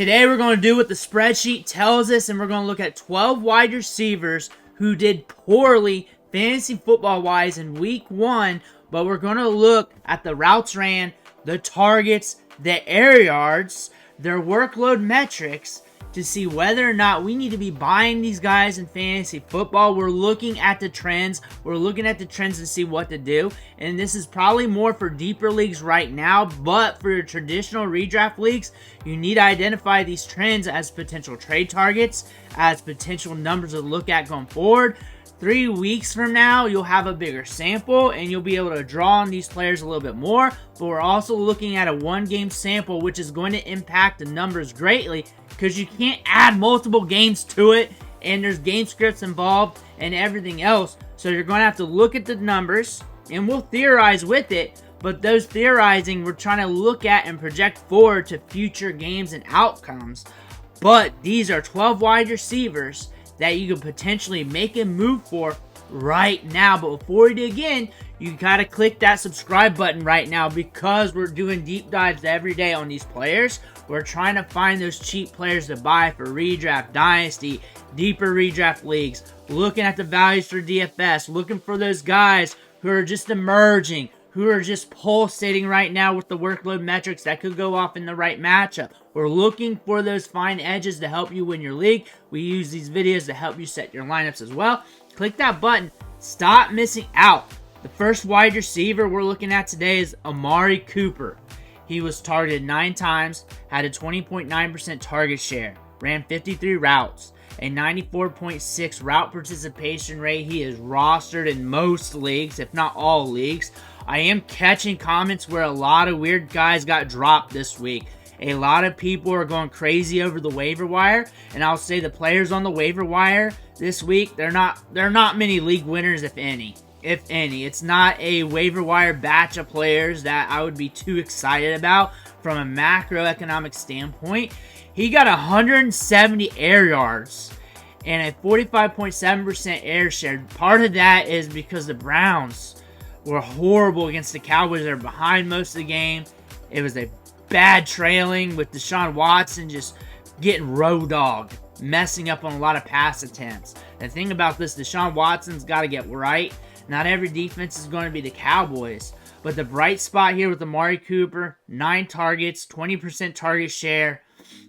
Today we're going to do what the spreadsheet tells us, and we're going to look at 12 wide receivers who did poorly fantasy football wise in week 1, but we're going to look at the routes ran, the targets, the air yards, their workload metrics to see whether or not we need to be buying these guys in fantasy football. We're looking at the trends. We're looking at the trends to see what to do. And this is probably more for deeper leagues right now, but for your traditional redraft leagues, you need to identify these trends as potential trade targets, as potential numbers to look at going forward. 3 weeks from now, you'll have a bigger sample and you'll be able to draw on these players a little bit more. But we're also looking at a 1-game sample, which is going to impact the numbers greatly because you can't add multiple games to it, and there's game scripts involved and everything else. So you're going to have to look at the numbers, and we'll theorize with it. But those theorizing, we're trying to look at and project forward to future games and outcomes. But these are 12 wide receivers that you could potentially make a move for right now. But before we begin, you gotta click that subscribe button right now because we're doing deep dives every day on these players. We're trying to find those cheap players to buy for redraft, dynasty, deeper redraft leagues, looking at the values for DFS, looking for those guys who are just emerging, who are just pulsating right now with the workload metrics that could go off in the right matchup. We're looking for those fine edges to help you win your league. We use these videos to help you set your lineups as well. Click that button. Stop missing out. The first wide receiver we're looking at today is Amari Cooper. He was targeted 9 times, had a 20.9% target share, ran 53 routes, a 94.6 route participation rate. He is rostered in most leagues, if not all leagues. I am catching comments where a lot of weird guys got dropped this week. A lot of people are going crazy over the waiver wire, and I'll say the players on the waiver wire this week, they're not many league winners, if any. If any. It's not a waiver wire batch of players that I would be too excited about from a macroeconomic standpoint. He got 170 air yards and a 45.7% air share. Part of that is because the Browns were horrible against the Cowboys. They're behind most of the game. It was a bad trailing with Deshaun Watson just getting road dogged, messing up on a lot of pass attempts. The thing about this, Deshaun Watson's got to get right. Not every defense is going to be the Cowboys. But the bright spot here with Amari Cooper, 9 targets, 20% target share.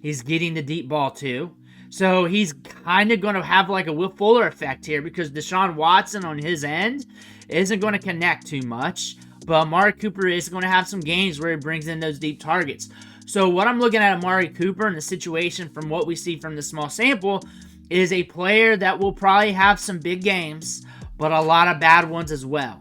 He's getting the deep ball too. So he's kind of going to have like a Will Fuller effect here because Deshaun Watson on his end isn't going to connect too much. But Amari Cooper is going to have some games where he brings in those deep targets. So what I'm looking at Amari Cooper in the situation from what we see from the small sample is a player that will probably have some big games, but a lot of bad ones as well.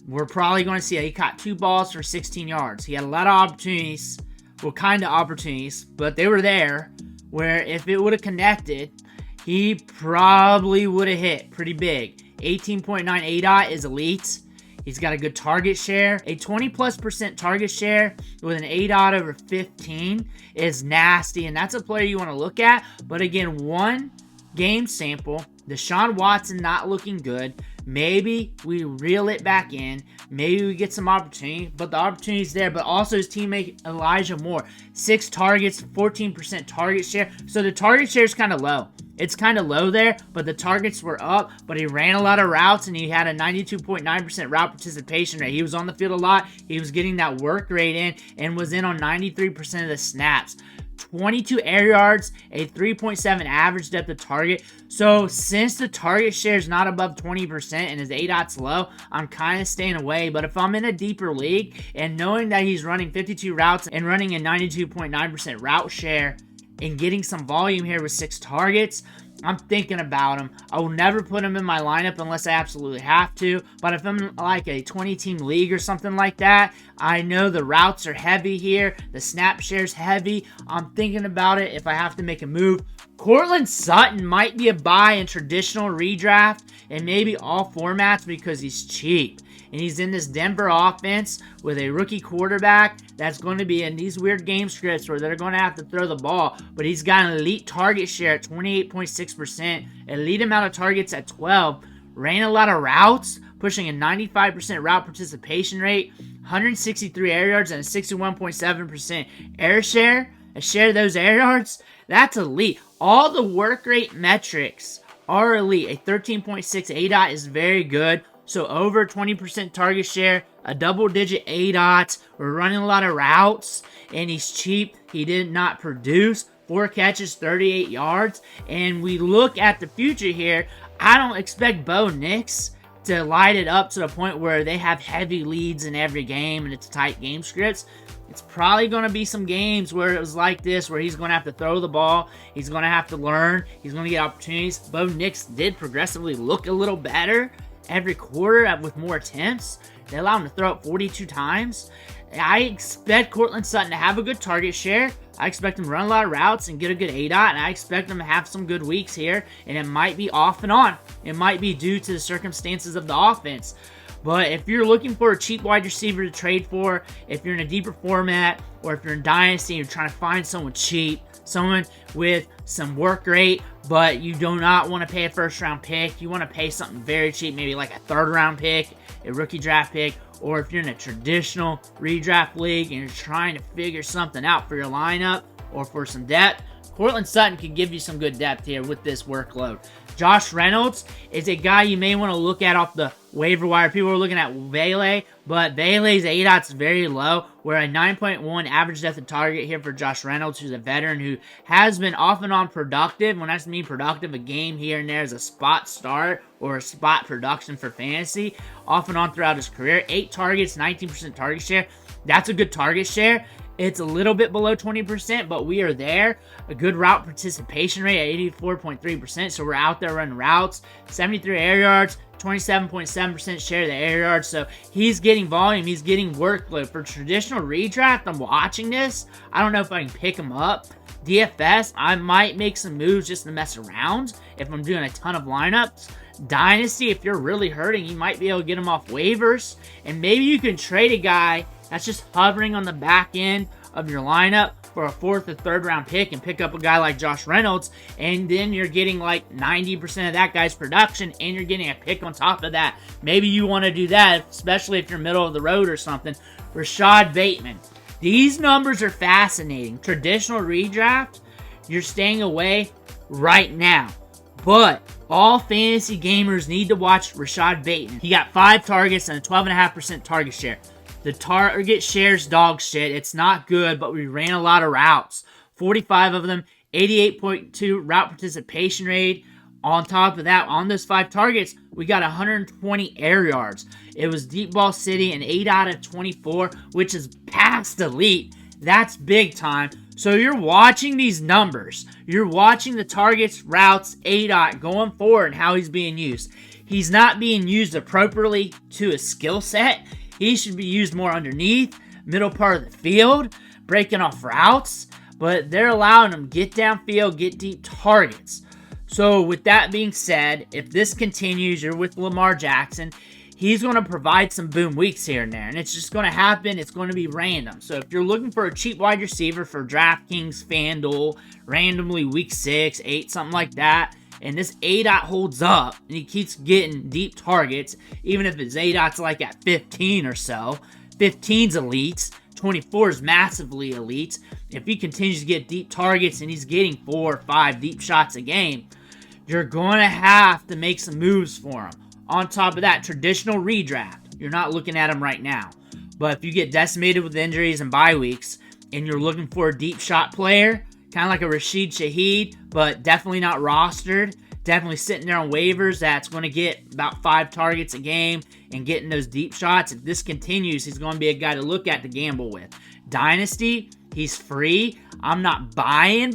We're probably going to see he caught 2 balls for 16 yards. He had a lot of opportunities, well, kind of opportunities, but they were there where if it would have connected, he probably would have hit pretty big. 18.9 ADOT is elite. He's got a good target share. A 20+% target share with an ADOT over 15 is nasty, and that's a player you want to look at. But again, 1 game sample, Deshaun Watson not looking good. Maybe we reel it back in. Maybe we get some opportunity, but the opportunity's there. But also his teammate Elijah Moore, 6 targets, 14% target share. So the target share is kind of low. It's kind of low there, but the targets were up. But he ran a lot of routes, and he had a 92.9% route participation rate. He was on the field a lot. He was getting that work rate in and was in on 93% of the snaps. 22 air yards, a 3.7 average depth of target. So since the target share is not above 20% and his ADOT's low, I'm kind of staying away. But if I'm in a deeper league and knowing that he's running 52 routes and running a 92.9% route share and getting some volume here with 6 targets, I'm thinking about him. I will never put him in my lineup unless I absolutely have to. But if I'm like a 20-team league or something like that, I know the routes are heavy here. The snap share's heavy. I'm thinking about it if I have to make a move. Courtland Sutton might be a buy in traditional redraft and maybe all formats because he's cheap. And he's in this Denver offense with a rookie quarterback that's going to be in these weird game scripts where they're going to have to throw the ball. But he's got an elite target share at 28.6%, elite amount of targets at 12, ran a lot of routes, pushing a 95% route participation rate, 163 air yards, and a 61.7% air share. A share of those air yards, That's elite. All the work rate metrics are elite. A 13.6 ADOT is very good. So over 20% target share, a double-digit ADOT. We're running a lot of routes, and he's cheap. He did not produce. 4 catches, 38 yards. And we look at the future here. I don't expect Bo Nix to light it up to the point where they have heavy leads in every game and it's tight game scripts. It's probably going to be some games where it was like this, where he's going to have to throw the ball. He's going to have to learn. He's going to get opportunities. Bo Nix did progressively look a little better every quarter with more attempts. They allowed him to throw it 42 times. I expect Courtland Sutton to have a good target share. I expect him to run a lot of routes and get a good ADOT, and I expect him to have some good weeks here, and it might be off and on. It might be due to the circumstances of the offense. But if you're looking for a cheap wide receiver to trade for, if you're in a deeper format, or if you're in Dynasty and you're trying to find someone cheap, someone with some work rate, but you do not want to pay a first-round pick, you want to pay something very cheap, maybe like a third-round pick, a rookie draft pick, or if you're in a traditional redraft league and you're trying to figure something out for your lineup or for some depth, Courtland Sutton can give you some good depth here with this workload. Josh Reynolds is a guy you may want to look at off the waiver wire. People are looking at Vele, but Vele's ADOT is very low. We're at 9.1 average depth of target here for Josh Reynolds, who's a veteran who has been off and on productive. When I mean productive, a game here and there is a spot start or a spot production for fantasy. Off and on throughout his career. 8 targets, 19% target share. That's a good target share. It's a little bit below 20%, but we are there. A good route participation rate at 84.3%, so we're out there running routes. 73 air yards, 27.7% share of the air yards, so he's getting volume, he's getting workload. For traditional redraft, I'm watching this. I don't know if I can pick him up. DFS, I might make some moves just to mess around if I'm doing a ton of lineups. Dynasty, if you're really hurting, you might be able to get him off waivers, and maybe you can trade a guy that's just hovering on the back end of your lineup for a 4th or 3rd round pick and pick up a guy like Josh Reynolds, and then you're getting like 90% of that guy's production and you're getting a pick on top of that. Maybe you want to do that, especially if you're middle of the road or something. Rashod Bateman. These numbers are fascinating. Traditional redraft, you're staying away right now. But all fantasy gamers need to watch Rashod Bateman. He got 5 targets and a 12.5% target share. The target share's dog shit. It's not good, but we ran a lot of routes. 45 of them, 88.2 route participation rate. On top of that, on those 5 targets, we got 120 air yards. It was deep ball city, and 8 out of 24, which is past elite. That's big time. So you're watching these numbers. You're watching the targets, routes, ADOT going forward and how he's being used. He's not being used appropriately to his skill set. He should be used more underneath, middle part of the field, breaking off routes, but they're allowing him to get downfield, get deep targets. So with that being said, if this continues, you're with Lamar Jackson, he's going to provide some boom weeks here and there, and it's just going to happen. It's going to be random. So if you're looking for a cheap wide receiver for DraftKings, FanDuel, randomly week 6, 8, something like that, and this ADOT holds up, and he keeps getting deep targets, even if his ADOT's like at 15 or so. 15's elite. 24 is massively elite. If he continues to get deep targets and he's getting 4 or 5 deep shots a game, you're going to have to make some moves for him. On top of that, traditional redraft, you're not looking at him right now. But if you get decimated with injuries and bye weeks, and you're looking for a deep shot player, kind of like a Rashid Shaheed, but definitely not rostered. Definitely sitting there on waivers that's going to get about 5 targets a game and getting those deep shots. If this continues, he's going to be a guy to look at to gamble with. Dynasty, he's free. I'm not buying,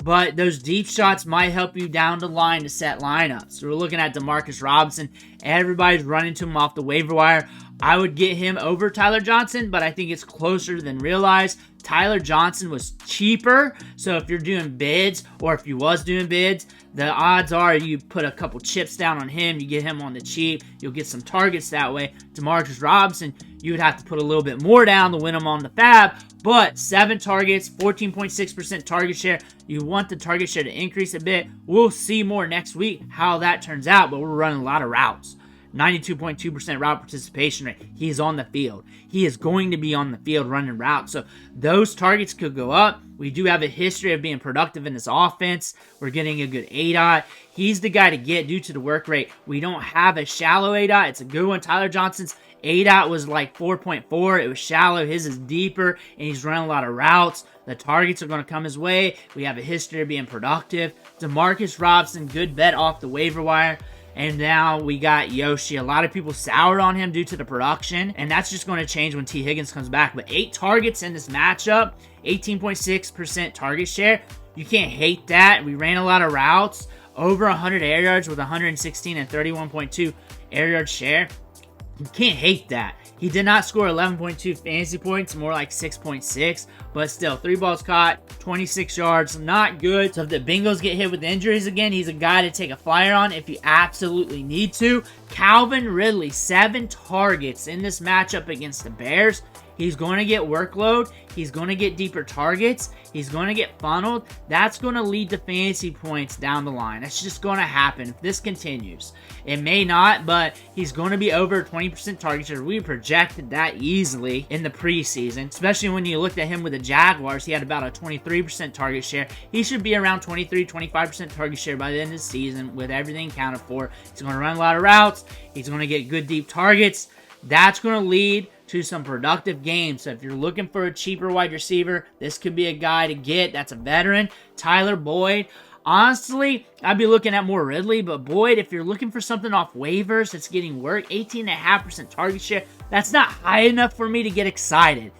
but those deep shots might help you down the line to set lineups. So we're looking at Demarcus Robinson. Everybody's running to him off the waiver wire. I would get him over Tyler Johnson, but I think it's closer than realized. Tyler Johnson was cheaper, so if you're doing bids, or if you was doing bids, the odds are you put a couple chips down on him, you get him on the cheap, you'll get some targets that way. Demarcus Robinson, you would have to put a little bit more down to win him on the fab, but 7 targets, 14.6% target share. You want the target share to increase a bit. We'll see more next week how that turns out, but we're running a lot of routes. 92.2% route participation rate. He's on the field. He is going to be on the field running routes. So those targets could go up. We do have a history of being productive in this offense. We're getting a good ADOT. He's the guy to get due to the work rate. We don't have a shallow ADOT. It's a good one. Tyler Johnson's ADOT was like 4.4. It was shallow. His is deeper, and he's running a lot of routes. The targets are going to come his way. We have a history of being productive. Demarcus Robinson, good bet off the waiver wire. And now we got Yoshi. A lot of people soured on him due to the production, and that's just going to change when T. Higgins comes back. But 8 targets in this matchup, 18.6% target share. You can't hate that. We ran a lot of routes, over 100 air yards with 116 and 31.2 air yard share. You can't hate that. He did not score 11.2 fantasy points, more like 6.6, but still, 3 balls caught, 26 yards, not good. So if the Bengals get hit with injuries again, he's a guy to take a flyer on if you absolutely need to. Calvin Ridley, 7 targets in this matchup against the Bears. He's going to get workload. He's going to get deeper targets. He's going to get funneled. That's going to lead to fantasy points down the line. That's just going to happen if this continues. It may not, but he's going to be over 20% target share. We projected that easily in the preseason, especially when you looked at him with the Jaguars. He had about a 23% target share. He should be around 23-25% target share by the end of the season with everything accounted for. He's going to run a lot of routes. He's going to get good deep targets. That's going to lead to some productive games. So if you're looking for a cheaper wide receiver, this could be a guy to get. That's a veteran. Tyler Boyd. Honestly, I'd be looking at more Ridley, but Boyd, if you're looking for something off waivers that's getting work, 18.5% target share, that's not high enough for me to get excited.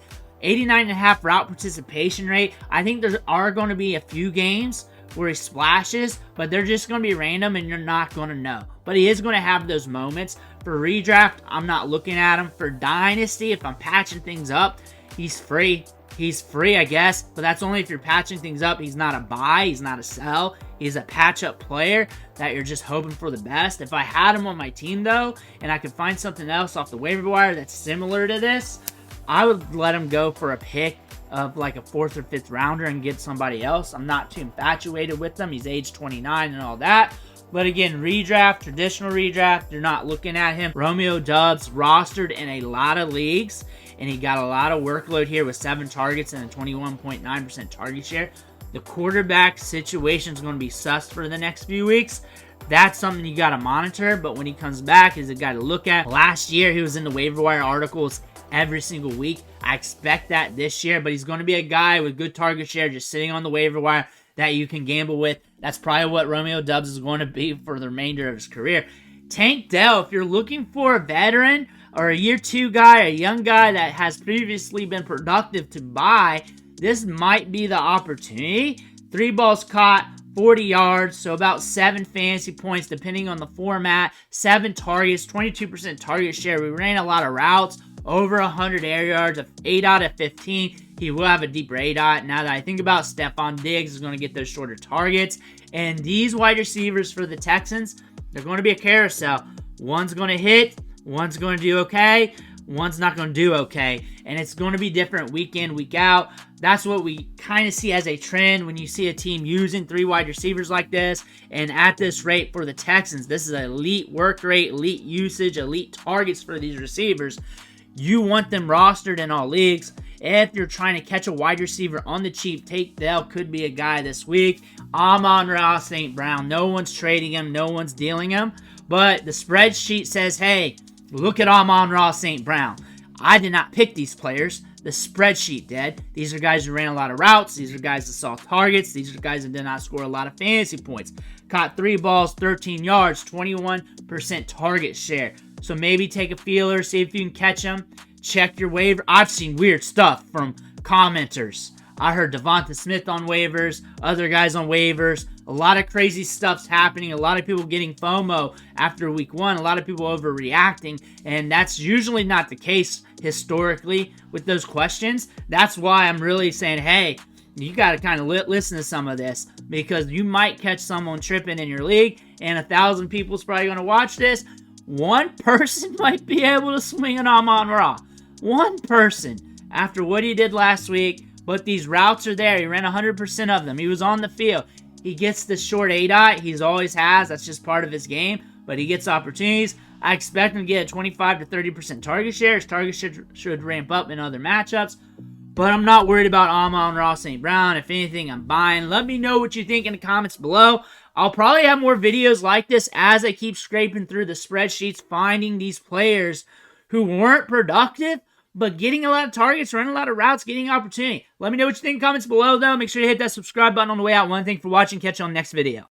89.5 route participation rate. I think there are going to be a few games where he splashes, but they're just going to be random and you're not going to know. But he is going to have those moments. For redraft, I'm not looking at him. For dynasty, if I'm patching things up, he's free. He's free, I guess, but that's only if you're patching things up. He's not a buy. He's not a sell. He's a patch-up player that you're just hoping for the best. If I had him on my team, though, and I could find something else off the waiver wire that's similar to this, I would let him go for a pick of like a 4th or 5th rounder and get somebody else. I'm not too infatuated with him. He's age 29 and all that. But again, redraft, traditional redraft, you're not looking at him. Romeo Doubs rostered in a lot of leagues, and he got a lot of workload here with 7 targets and a 21.9% target share. The quarterback situation is going to be sus for the next few weeks. That's something you got to monitor, but when he comes back, he's a guy to look at. Last year, he was in the waiver wire articles every single week. I expect that this year, but he's going to be a guy with good target share just sitting on the waiver wire that you can gamble with. That's probably what Romeo Doubs is going to be for the remainder of his career. Tank Dell, if you're looking for a veteran or a year 2 guy, a young guy that has previously been productive to buy, this might be the opportunity. 3 balls caught, 40 yards, so about 7 fantasy points depending on the format. 7 targets, 22% target share. We ran a lot of routes, over 100 air yards, 8 out of 15. He will have a deeper ADOT. Now that I think about Stephon Diggs is going to get those shorter targets. And these wide receivers for the Texans, they're going to be a carousel. One's going to hit, one's going to do okay, one's not going to do okay. And it's going to be different week in, week out. That's what we kind of see as a trend when you see a team using 3 wide receivers like this. And at this rate for the Texans, this is an elite work rate, elite usage, elite targets for these receivers. You want them rostered in all leagues. If you're trying to catch a wide receiver on the cheap, Tank Dell could be a guy this week. Amon-Ra St. Brown. No one's trading him. No one's dealing him. But the spreadsheet says, hey, look at Amon-Ra St. Brown. I did not pick these players. The spreadsheet did. These are guys who ran a lot of routes. These are guys that saw targets. These are guys that did not score a lot of fantasy points. Caught 3 balls, 13 yards, 21% target share. So maybe take a feeler, see if you can catch them. Check your waiver. I've seen weird stuff from commenters. I heard Devonta Smith on waivers, other guys on waivers. A lot of crazy stuff's happening. A lot of people getting FOMO after week 1. A lot of people overreacting. And that's usually not the case historically with those questions. That's why I'm really saying, hey, you got to kind of listen to some of this. Because you might catch someone tripping in your league. And 1,000 people's probably going to watch this. One person might be able to swing an Amon-Ra. One person. After what he did last week. But these routes are there. He ran 100% of them. He was on the field. He gets the short ADOT. He always has. That's just part of his game. But he gets opportunities. I expect him to get a 25 to 30% target share. His target should ramp up in other matchups. But I'm not worried about Amon-Ra St. Brown. If anything, I'm buying. Let me know what you think in the comments below. I'll probably have more videos like this as I keep scraping through the spreadsheets, finding these players who weren't productive, but getting a lot of targets, running a lot of routes, getting opportunity. Let me know what you think in the comments below, though. Make sure you hit that subscribe button on the way out. One thing for watching. Catch you on the next video.